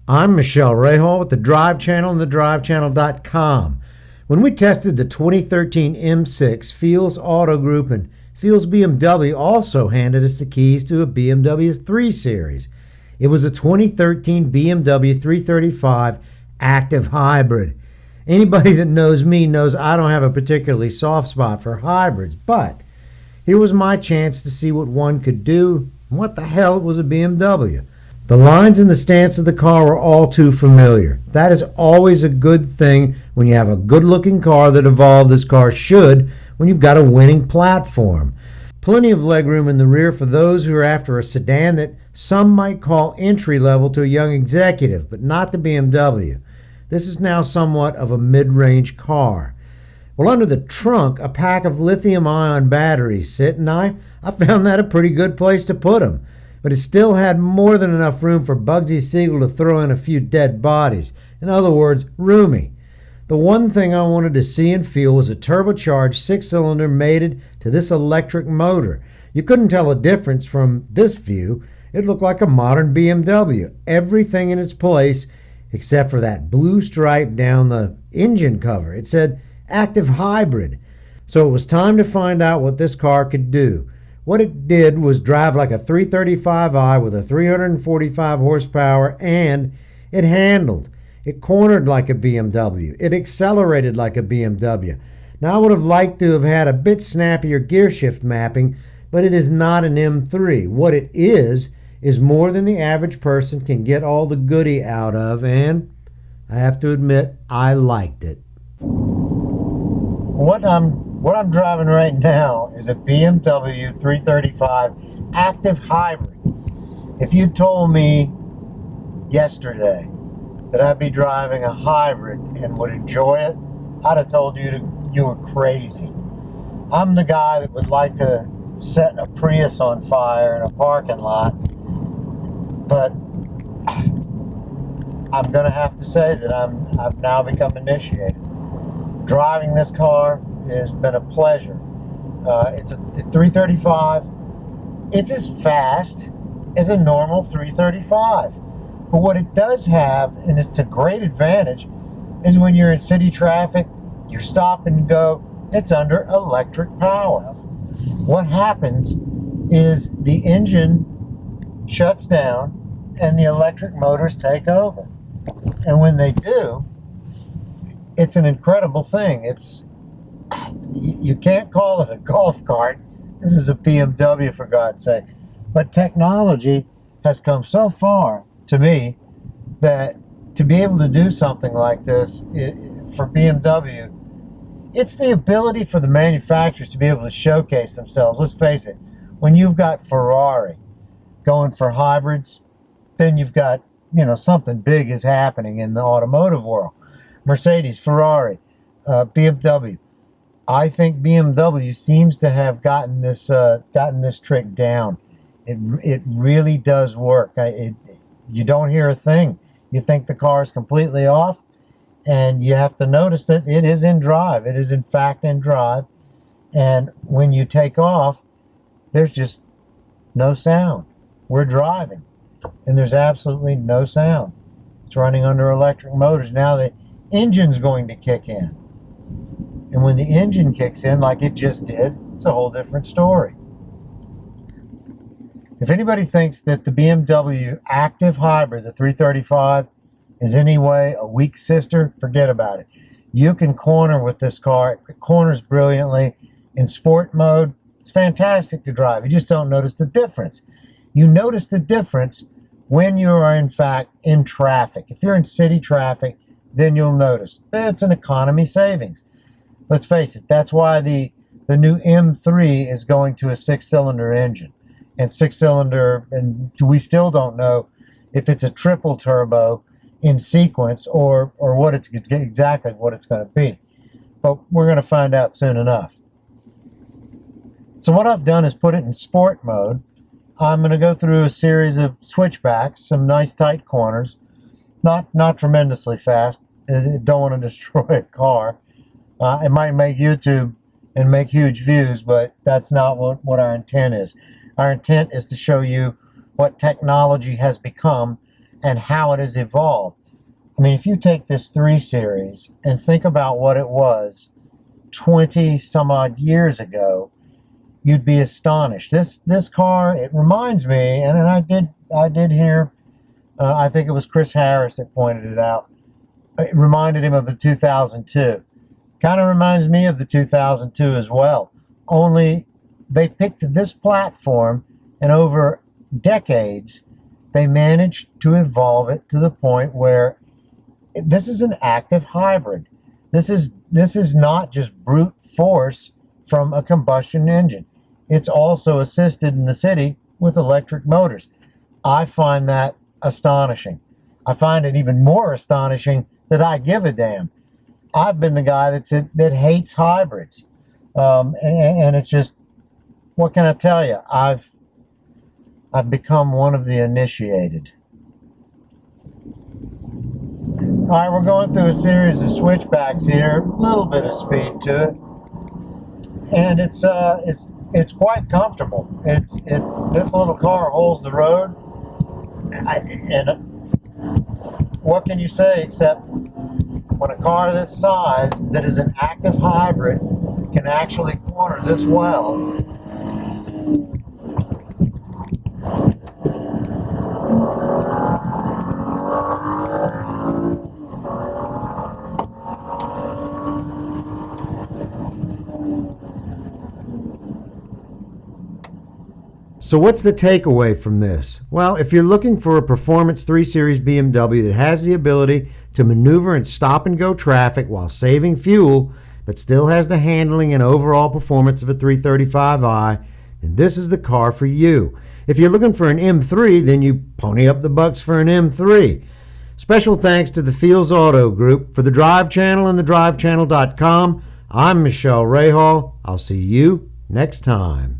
I'm Michelle Rahal with the Drive Channel and thedrivechannel.com. When we tested the 2013 M6, Fields Auto Group and Fields BMW also handed us the keys to a BMW 3 Series. It was a 2013 BMW 335 active hybrid. Anybody that knows me knows I don't have a particularly soft spot for hybrids, but here was my chance to see what one could do. What the hell was a BMW? The lines and the stance of the car were all too familiar. That is always a good thing when you have a good-looking car that evolved as cars should when you've got a winning platform. Plenty of legroom in the rear for those who are after a sedan that some might call entry-level to a young executive, but not the BMW. This is now somewhat of a mid-range car. Well, under the trunk, a pack of lithium-ion batteries sit, and I found that a pretty good place to put them. But it still had more than enough room for Bugsy Siegel to throw in a few dead bodies. In other words, roomy. The one thing I wanted to see and feel was a turbocharged six-cylinder mated to this electric motor. You couldn't tell a difference from this view. It looked like a modern BMW. Everything in its place except for that blue stripe down the engine cover. It said active hybrid. So it was time to find out what this car could do. What it did was drive like a 335i with a 345 horsepower, and it handled. It cornered like a BMW. It accelerated like a BMW. Now, I would have liked to have had a bit snappier gear shift mapping, but it is not an M3. What it is more than the average person can get all the goodie out of, and I have to admit, I liked it. What I'm driving right now is a BMW 335 active hybrid. If you told me yesterday that I'd be driving a hybrid and would enjoy it, I'd have told you you were crazy. I'm the guy that would like to set a Prius on fire in a parking lot, but I'm going to have to say that I've now become initiated. Driving this car has been a pleasure. It's a 335. It's as fast as a normal 335. But what it does have, and it's a great advantage, is when you're in city traffic, you stop and go, it's under electric power. What happens is the engine shuts down and the electric motors take over. And when they do, it's an incredible thing. You can't call it a golf cart. This is a BMW, for God's sake. But technology has come so far, to me, that to be able to do something like this for BMW, it's the ability for the manufacturers to be able to showcase themselves. Let's face it, when you've got Ferrari going for hybrids, then you've got, something big is happening in the automotive world. Mercedes, Ferrari, BMW. I think BMW seems to have gotten this trick down. It really does work. You don't hear a thing. You think the car is completely off, and you have to notice that it is in drive. It is in fact in drive, and when you take off, there's just no sound. We're driving, and there's absolutely no sound. It's running under electric motors. Now the engine's going to kick in. And when the engine kicks in, like it just did, it's a whole different story. If anybody thinks that the BMW active hybrid, the 335, is any way a weak sister, forget about it. You can corner with this car. It corners brilliantly. In sport mode, it's fantastic to drive. You just don't notice the difference. You notice the difference when you are, in fact, in traffic. If you're in city traffic, then you'll notice. It's an economy savings. Let's face it, that's why the new M3 is going to a six-cylinder engine. And six-cylinder, and we still don't know if it's a triple turbo in sequence or what it's exactly what it's going to be. But we're going to find out soon enough. So what I've done is put it in sport mode. I'm going to go through a series of switchbacks, some nice tight corners, not tremendously fast. I don't want to destroy a car. It might make YouTube and make huge views, but that's not what our intent is. Our intent is to show you what technology has become and how it has evolved. I mean, if you take this 3 Series and think about what it was 20 some odd years ago, you'd be astonished. This car, it reminds me, and I did hear, I think it was Chris Harris that pointed it out. It reminded him of the 2002. Kind of reminds me of the 2002 as well. Only they picked this platform, and over decades, they managed to evolve it to the point where this is an active hybrid. This is not just brute force from a combustion engine. It's also assisted in the city with electric motors. I find that astonishing. I find it even more astonishing that I give a damn. I've been the guy that hates hybrids, and it's just, what can I tell you? I've become one of the initiated. All right, we're going through a series of switchbacks here, a little bit of speed to it, and it's quite comfortable. This little car holds the road, and what can you say except when a car this size that is an active hybrid can actually corner this well? So what's the takeaway from this? Well, if you're looking for a performance 3 Series BMW that has the ability to maneuver in stop and go traffic while saving fuel, but still has the handling and overall performance of a 335i, then this is the car for you. If you're looking for an M3, then you pony up the bucks for an M3. Special thanks to the Fields Auto Group. For the Drive Channel and thedrivechannel.com, I'm Michelle Rahal. I'll see you next time.